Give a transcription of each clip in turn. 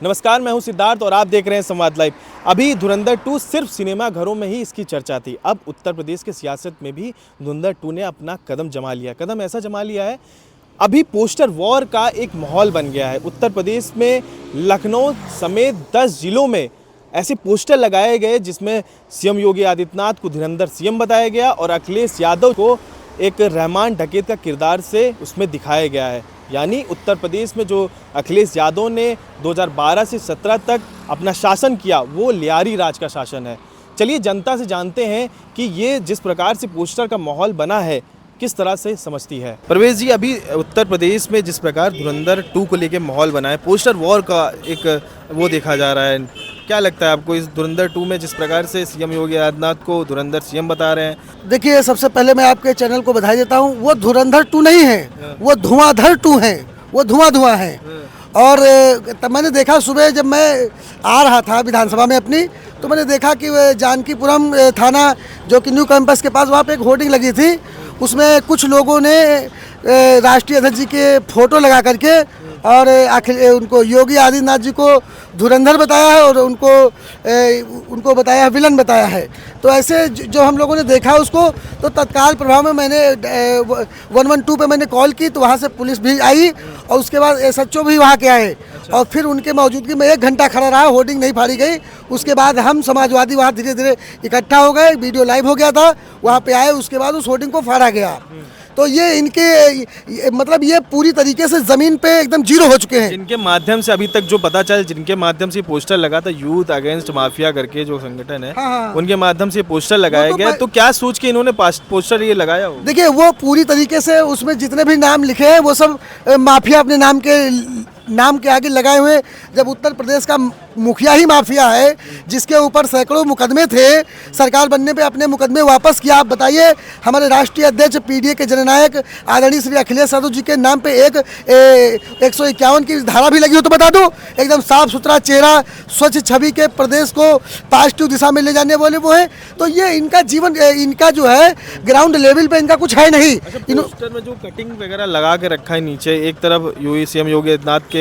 नमस्कार, मैं हूं सिद्धार्थ और आप देख रहे हैं संवाद लाइव। अभी धुरंधर 2 सिर्फ सिनेमा घरों में ही इसकी चर्चा थी। अब उत्तर प्रदेश के सियासत में भी धुरंधर 2 ने अपना कदम जमा लिया। कदम ऐसा जमा लिया है, अभी पोस्टर वॉर का एक माहौल बन गया है। उत्तर प्रदेश में लखनऊ समेत 10 जिलों में ऐसे पोस्टर लगाए गए जिसमें सीएम योगी आदित्यनाथ को धुरंधर सीएम बताया गया और अखिलेश यादव को एक रहमान डकैत का किरदार से उसमें दिखाया गया है। यानी उत्तर प्रदेश में जो अखिलेश यादव ने 2012 से 17 तक अपना शासन किया वो लियारी राज का शासन है। चलिए जनता से जानते हैं कि ये जिस प्रकार से पोस्टर का माहौल बना है किस तरह से समझती है। प्रवेश जी, अभी उत्तर प्रदेश में जिस प्रकार धुरंधर 2 को लेके माहौल बना है, पोस्टर वॉर का एक वो देखा जा रहा है, क्या लगता है आपको इस धुरंधर 2 में जिस प्रकार से सीएम योगी आदित्यनाथ को धुरंधर सीएम बता रहे हैं? देखिए, सबसे पहले मैं आपके चैनल को बधाई देता हूँ। वो धुरंधर 2 नहीं है, वो धुआंधर 2 है, वो धुआं है। और तब मैंने देखा सुबह जब मैं आ रहा था विधानसभा में अपनी, तो मैंने देखा कि जानकीपुरम थाना जो कि न्यू कैंपस के पास वहाँ पे एक होर्डिंग लगी थी। उसमें कुछ लोगों ने राष्ट्रीय अध्यक्ष जी के फोटो लगा करके और उनको योगी आदित्यनाथ जी को धुरंधर बताया है और उनको बताया है, विलन बताया है। तो ऐसे जो हम लोगों ने देखा उसको, तो तत्काल प्रभाव में मैंने 112 पे मैंने कॉल की, तो वहाँ से पुलिस भी आई और उसके बाद एसएचओ भी वहाँ के आए। और फिर उनके मौजूदगी में 1 घंटा खड़ा रहा, होर्डिंग नहीं फाड़ी गई। उसके बाद हम समाजवादी वहाँ धीरे धीरे इकट्ठा हो गए, वीडियो लाइव हो गया था, वहाँ पे आए, उसके बाद उस होर्डिंग को फाड़ा गया। तो ये इनके मतलब ये पूरी तरीके से जमीन पे एकदम जीरो हो चुके हैं। जिनके माध्यम से अभी तक जो पता चल, जिनके माध्यम से पोस्टर लगा था, यूथ अगेंस्ट माफिया करके जो संगठन है, हाँ। उनके माध्यम से पोस्टर लगाया गया। तो क्या सोच के इन्होंने पोस्टर ये लगाया हो? देखिए, वो पूरी तरीके से उसमें जितने भी नाम लिखे हैं वो सब माफिया अपने नाम के आगे लगाए हुए। जब उत्तर प्रदेश का मुखिया ही माफिया है, जिसके ऊपर सैकड़ों मुकदमे थे, सरकार बनने पे अपने मुकदमे वापस किया। आप बताइए, हमारे राष्ट्रीय अध्यक्ष पीडीए के जननायक आदरणीय श्री अखिलेश यादव जी के नाम पे एक 151 की धारा भी लगी हो तो बता दो। एकदम साफ सुथरा चेहरा, स्वच्छ छवि के प्रदेश को पॉजिटिव दिशा में ले जाने वाले वो है। तो ये इनका जीवन, इनका जो है ग्राउंड लेवल पे इनका कुछ है नहीं। पोस्टर में जो कटिंग वगैरह लगा के रखा है नीचे, एक तरफ सीएम योगी आदित्यनाथ के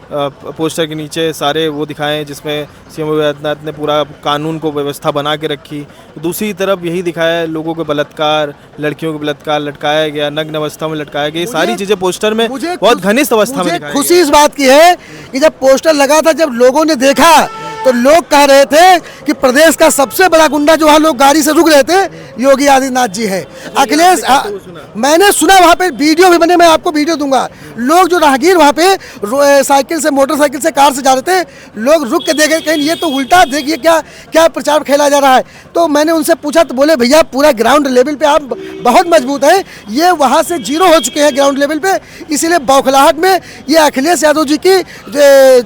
पोस्टर के नीचे सारे वो दिखाएं जिसमें सीएम योगी आदित्यनाथ ने पूरा कानून को व्यवस्था बना के रखी, दूसरी तरफ यही दिखाया है लोगों को बलात्कार, लड़कियों को बलात्कार, लटकाया गया, नग्न अवस्था में लटकाया गया। ये सारी चीजें पोस्टर में बहुत घनिष्ठ अवस्था में दिखाई। खुशी इस बात की है कि जब पोस्टर लगा था, जब लोगों ने देखा तो लोग कह रहे थे कि प्रदेश का सबसे बड़ा गुंडा जो वहाँ लोग गाड़ी से रुक रहे थे, योगी आदित्यनाथ जी है। अखिलेश, मैंने सुना वहाँ पे वीडियो भी बने, मैं आपको वीडियो दूंगा। लोग जो राहगीर वहाँ पे साइकिल से, मोटरसाइकिल से, कार से जा रहे थे, लोग रुक के देखे कहीं ये तो उल्टा, देखिए क्या प्रचार खेला जा रहा है। तो मैंने उनसे पूछा तो बोले, भैया पूरा ग्राउंड लेवल पे आप बहुत मजबूत हैं, ये वहाँ से जीरो हो चुके हैं ग्राउंड लेवल पे, इसीलिए बौखलाहट में ये अखिलेश यादव जी की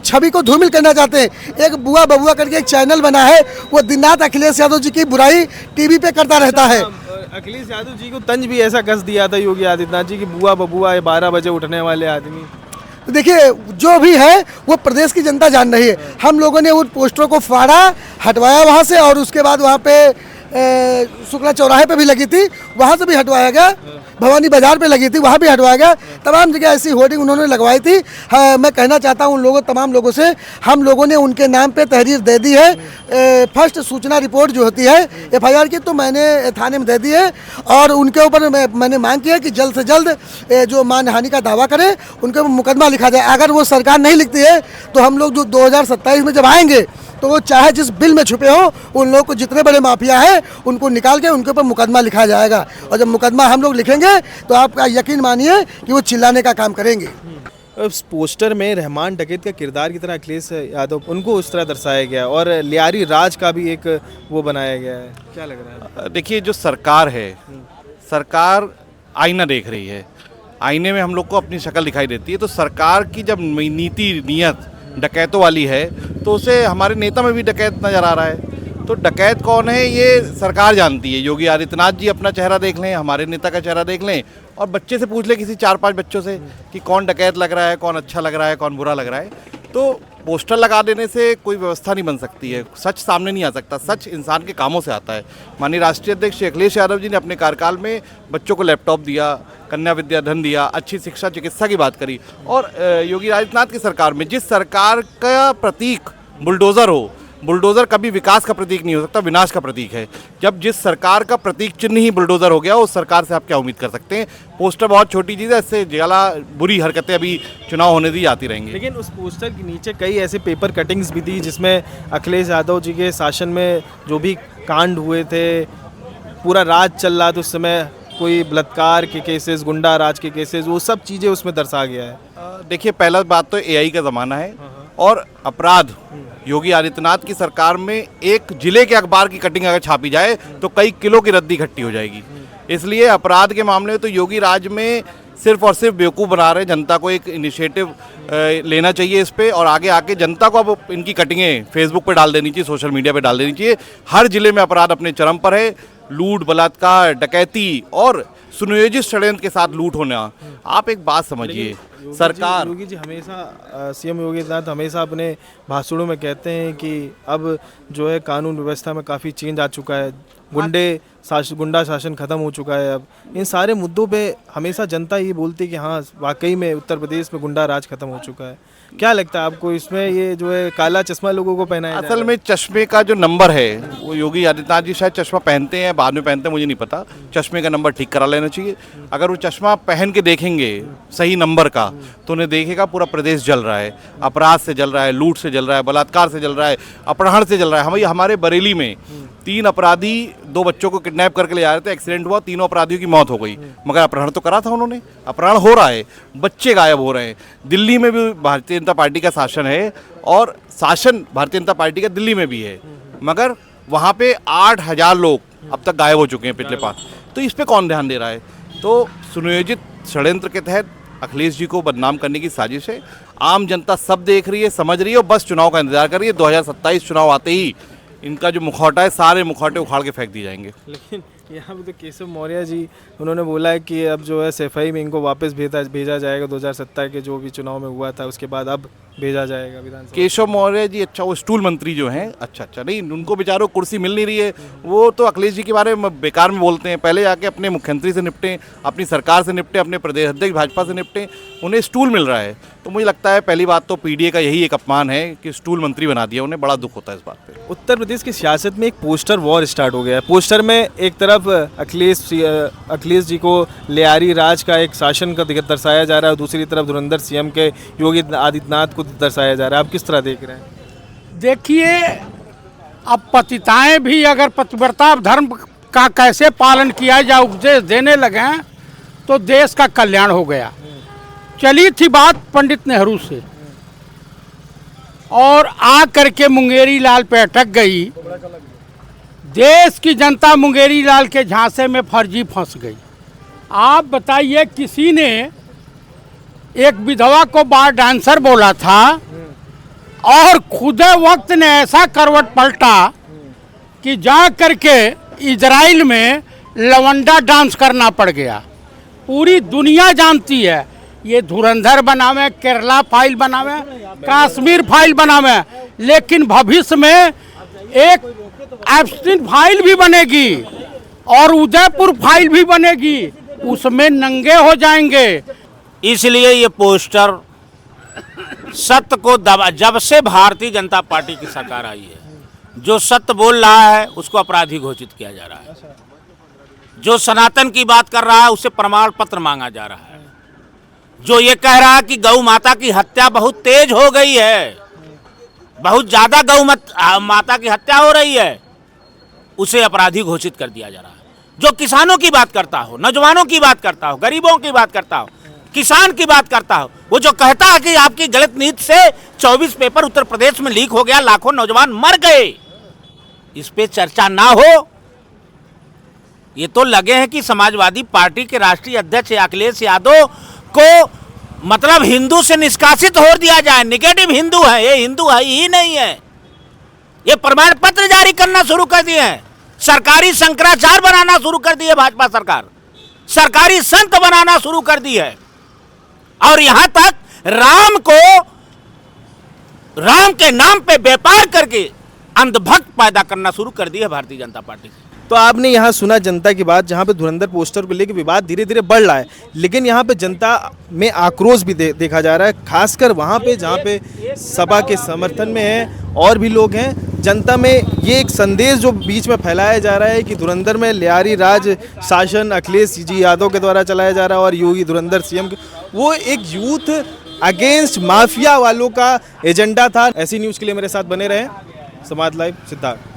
छवि को धूमिल करना चाहते हैं। एक बुआ बबुआ करके एक चैनल बना है, वो दिन रात अखिलेश यादव जी की बुराई टीवी पे करता रहता है। अखिलेश यादव जी को तंज भी ऐसा कस दिया था योगी आदित्यनाथ जी की, बुआ बबुआ 12 बजे उठने वाले आदमी। तो देखिए, जो भी है वो प्रदेश की जनता जान रही है। हम लोगों ने उन पोस्टरों को फाड़ा, हटवाया वहाँ से, और उसके बाद वहाँ पे शुक्ला चौराहे पे भी लगी थी, वहाँ से भी हटवाया गया। भवानी बाजार पे लगी थी, वहाँ भी हटवाया गया। तमाम जगह ऐसी होर्डिंग उन्होंने लगवाई थी। हाँ, मैं कहना चाहता हूँ उन लोगों, तमाम लोगों से, हम लोगों ने उनके नाम पे तहरीर दे दी है। फर्स्ट सूचना रिपोर्ट जो होती है एफआईआर की, तो मैंने थाने में दे दी है और उनके ऊपर मैंने मांग की है कि जल्द से जल्द जो मानहानि का दावा करें, उनके ऊपर मुकदमा लिखा जाए। अगर वो सरकार नहीं लिखती है तो हम लोग जो 2027 में जब आएंगे तो वो चाहे जिस बिल में छुपे हो, उन लोगों को, जितने बड़े माफिया हैं उनको निकाल के उनके ऊपर मुकदमा लिखा जाएगा। और जब मुकदमा हम लोग लिखेंगे तो आपका यकीन मानिए कि वो चिल्लाने का काम करेंगे। उस पोस्टर में रहमान डकैत का किरदार की तरह अखिलेश यादव, उनको उस तरह दर्शाया गया और लियारी राज का भी एक वो बनाया गया है। क्या लग रहा है? देखिए, जो सरकार है, सरकार आईना देख रही है, आईने में हम लोग को अपनी शक्ल दिखाई देती है। तो सरकार की जब नीति नियत डकैतों वाली है, तो उसे हमारे नेता में भी डकैत नज़र आ रहा है। तो डकैत कौन है ये सरकार जानती है। योगी आदित्यनाथ जी अपना चेहरा देख लें, हमारे नेता का चेहरा देख लें, और बच्चे से पूछ लें, किसी 4-5 बच्चों से, कि कौन डकैत लग रहा है, कौन अच्छा लग रहा है, कौन बुरा लग रहा है। तो पोस्टर लगा देने से कोई व्यवस्था नहीं बन सकती है, सच सामने नहीं आ सकता। सच इंसान के कामों से आता है। माननीय राष्ट्रीय अध्यक्ष श्री अखिलेश यादव जी ने अपने कार्यकाल में बच्चों को लैपटॉप दिया, कन्या विद्याधन दिया, अच्छी शिक्षा चिकित्सा की बात करी। और योगी आदित्यनाथ की सरकार में, जिस सरकार का प्रतीक बुलडोज़र हो, बुलडोज़र कभी विकास का प्रतीक नहीं हो सकता, विनाश का प्रतीक है। जब जिस सरकार का प्रतीक चिन्ह ही बुलडोज़र हो गया, उस सरकार से आप क्या उम्मीद कर सकते हैं। पोस्टर बहुत छोटी चीज़ है, इससे ज़्यादा बुरी हरकतें अभी चुनाव होने दी आती रहेंगी। लेकिन उस पोस्टर के नीचे कई ऐसे पेपर कटिंग्स भी थी जिसमें अखिलेश यादव जी के शासन में जो भी कांड हुए थे, पूरा राज चल रहा था उस समय, कोई बलात्कार के केसेस, गुंडा राज के केसेस, वो सब चीज़ें उसमें दर्शा गया है। देखिए, पहला बात तो एआई का ज़माना है और अपराध, योगी आदित्यनाथ की सरकार में एक जिले के अखबार की कटिंग अगर छापी जाए तो कई किलो की रद्दी इकट्ठी हो जाएगी। इसलिए अपराध के मामले में तो योगी राज में सिर्फ और सिर्फ बेवकूफ़ बना रहे हैं। जनता को एक इनिशिएटिव लेना चाहिए इस पे, और आगे आके जनता को अब इनकी कटिंगें फेसबुक पे डाल देनी चाहिए, सोशल मीडिया पे डाल देनी चाहिए। हर जिले में अपराध अपने चरम पर है। लूट, बलात्कार, डकैती और सुनियोजित षड्यंत्र के साथ लूट होना। आप एक बात समझिए, सरकार, योगी जी हमेशा, सीएम योगी आदित्यनाथ हमेशा अपने भाषणों में कहते हैं कि अब जो है कानून व्यवस्था में काफ़ी चेंज आ चुका है, गुंडा शासन खत्म हो चुका है। अब इन सारे मुद्दों पे हमेशा जनता ये बोलती है कि हाँ वाकई में उत्तर प्रदेश में गुंडा राज खत्म हो चुका है। क्या लगता है आपको इसमें, ये जो है काला चश्मा लोगों को पहनाया जा रहा है? असल में चश्मे का जो नंबर है, वो योगी आदित्यनाथ जी शायद चश्मा पहनते हैं, बाद में पहनते हैं, मुझे नहीं पता। चश्मे का नंबर ठीक करा लेना चाहिए। अगर वो चश्मा पहन के देखेंगे सही नंबर का, तो उन्हें देखेगा पूरा प्रदेश जल रहा है, अपराध से जल रहा है, लूट से जल रहा है, बलात्कार से जल रहा है, अपहरण से जल रहा है। हमारे बरेली में 3 अपराधी 2 बच्चों को किडनैप करके ले जा रहे थे, एक्सीडेंट हुआ, 3 अपराधियों की मौत हो गई, मगर अपहरण तो करा था उन्होंने। अपहरण हो रहा है, बच्चे गायब हो रहे हैं। दिल्ली में भी भारतीय जनता पार्टी का शासन है और शासन भारतीय जनता पार्टी का दिल्ली में भी है, मगर वहाँ पे 8,000 लोग अब तक गायब हो चुके हैं पिछले 5। तो इस पे कौन ध्यान दे रहा है? तो सुनियोजित षड्यंत्र के तहत अखिलेश जी को बदनाम करने की साजिश है। आम जनता सब देख रही है, समझ रही है और बस चुनाव का इंतजार कर रही है। 2027 चुनाव आते ही इनका जो मुखौटा है, सारे मुखौटे उखाड़ के फेंक दिए जाएंगे। लेकिन यहाँ पे तो केशव मौर्य जी, उन्होंने बोला है कि अब जो है सफाई में इनको वापस भेजा जाएगा। 2017 के जो भी चुनाव में हुआ था उसके बाद अब भेजा जाएगा विधानसभा। केशव मौर्य जी, अच्छा, वो स्टूल मंत्री जो हैं, अच्छा नहीं, उनको बेचारों को कुर्सी मिल नहीं रही है। वो तो अखिलेश जी के बारे में बेकार में बोलते हैं। पहले जाके अपने मुख्यमंत्री से निपटें, अपनी सरकार से निपटें, अपने प्रदेश अध्यक्ष भाजपा से निपटें। उन्हें स्टूल मिल रहा है, तो मुझे लगता है पहली बात तो पीडीए का यही एक अपमान है कि स्टूल मंत्री बना दिया उन्हें। बड़ा दुख होता है इस बात पे। उत्तर प्रदेश की सियासत में एक पोस्टर वॉर स्टार्ट हो गया है। पोस्टर में एक तरफ अखिलेश जी को लियारी राज का एक शासन का दर्शाया जा रहा है, दूसरी तरफ धुरंधर सीएम के योगी आदित्यनाथ को दर्शाया जा रहा है। आप किस तरह देख रहे हैं? देखिए, अब पतिताएं भी अगर पतिव्रता धर्म का कैसे पालन किया जाए उपदेश देने लगे तो देश का कल्याण हो गया। चली थी बात पंडित नेहरू से और आ करके मुंगेरी लाल पे अटक गई। देश की जनता मुंगेरी लाल के झांसे में फर्जी फंस गई। आप बताइए, किसी ने एक विधवा को बार डांसर बोला था और खुदे वक्त ने ऐसा करवट पलटा कि जा करके इजराइल में लवंडा डांस करना पड़ गया। पूरी दुनिया जानती है। ये धुरंधर बनावे, केरला फाइल बनावे, कश्मीर फाइल बनावे, लेकिन भविष्य में एक एप्स्टीन फाइल भी बनेगी और उदयपुर फाइल भी बनेगी, उसमें नंगे हो जाएंगे। इसलिए ये पोस्टर सत्य को दबा, जब से भारतीय जनता पार्टी की सरकार आई है, जो सत्य बोल रहा है उसको अपराधी घोषित किया जा रहा है, जो सनातन की बात कर रहा है उसे प्रमाण पत्र मांगा जा रहा है, जो ये कह रहा है कि गौ माता की हत्या बहुत तेज हो गई है, बहुत ज्यादा गौ माता की हत्या हो रही है, उसे अपराधी घोषित कर दिया जा रहा है। जो किसानों की बात करता हो, नौजवानों की बात करता हो, गरीबों की बात करता हो, किसान की बात करता हो, वो जो कहता है कि आपकी गलत नीति से 24 पेपर उत्तर प्रदेश में लीक हो गया, लाखों नौजवान मर गए, इस पे चर्चा ना हो। ये तो लगे हैं कि समाजवादी पार्टी के राष्ट्रीय अध्यक्ष अखिलेश यादव को मतलब हिंदू से निष्कासित हो दिया जाए, निगेटिव हिंदू है, ये हिंदू है ही नहीं है। ये प्रमाण पत्र जारी करना शुरू कर दिए हैं, सरकारी शंकराचार्य बनाना शुरू कर दिए भाजपा सरकार, सरकारी संत बनाना शुरू कर दी है, और यहां तक राम को राम के नाम पे व्यापार करके अंधभक्त पैदा करना शुरू कर दी है भारतीय जनता पार्टी। तो आपने यहाँ सुना जनता की बात, जहाँ पे धुरंधर पोस्टर को लेकर विवाद धीरे धीरे बढ़ रहा है, लेकिन यहाँ पे जनता में आक्रोश भी देखा जा रहा है, खासकर वहाँ पे जहाँ पे सपा के समर्थन में है और भी लोग हैं। जनता में ये एक संदेश जो बीच में फैलाया जा रहा है कि धुरंधर में लियारी राज शासन अखिलेश जी यादव के द्वारा चलाया जा रहा है और योगी धुरंधर सीएम, वो एक यूथ अगेंस्ट माफिया वालों का एजेंडा था। ऐसी न्यूज़ के लिए मेरे साथ बने रहें। समाज लाइव, सिद्धार्थ।